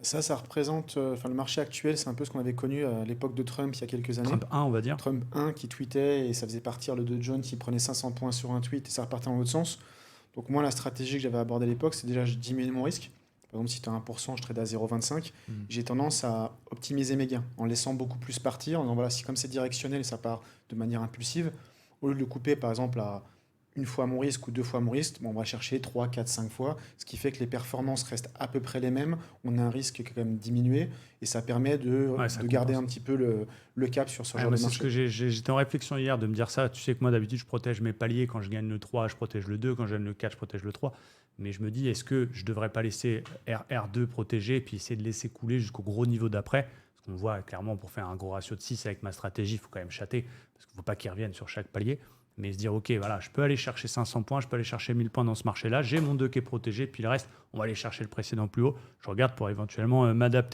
Ça représente, le marché actuel, c'est un peu ce qu'on avait connu à l'époque de Trump il y a quelques années. Trump 1, on va dire. Trump 1 qui tweetait et ça faisait partir le Dow Jones, il prenait 500 points sur un tweet et ça repartait dans l'autre sens. Donc moi, la stratégie que j'avais abordée à l'époque, c'est déjà je diminue mon risque. Par exemple, si tu as 1%, je trade à 0,25. Mm. J'ai tendance à optimiser mes gains en laissant beaucoup plus partir. En disant, voilà, si comme c'est directionnel, ça part de manière impulsive. Au lieu de le couper, par exemple, à une fois mon risque ou deux fois mon risque, bon, on va chercher 3, 4, 5 fois, ce qui fait que les performances restent à peu près les mêmes. On a un risque qui est quand même diminué et ça permet Ouais, ça de garder un compense. petit peu le cap sur ce Ouais, genre moi, de c'est ce que marché. j'étais en réflexion hier de me dire ça. Tu sais que moi, d'habitude, je protège mes paliers. Quand je gagne le 3, je protège le 2. Quand je gagne le 4, je protège le 3. Mais je me dis, est-ce que je ne devrais pas laisser R2 protégé et puis essayer de laisser couler jusqu'au gros niveau d'après? Parce qu'on voit clairement, pour faire un gros ratio de 6 avec ma stratégie, il faut quand même chatter. Parce qu'il ne faut pas qu'il revienne sur chaque palier. Mais se dire, OK, voilà, je peux aller chercher 500 points, je peux aller chercher 1000 points dans ce marché-là. J'ai mon 2 qui est protégé. Puis le reste, on va aller chercher le précédent plus haut. Je regarde pour éventuellement m'adapter.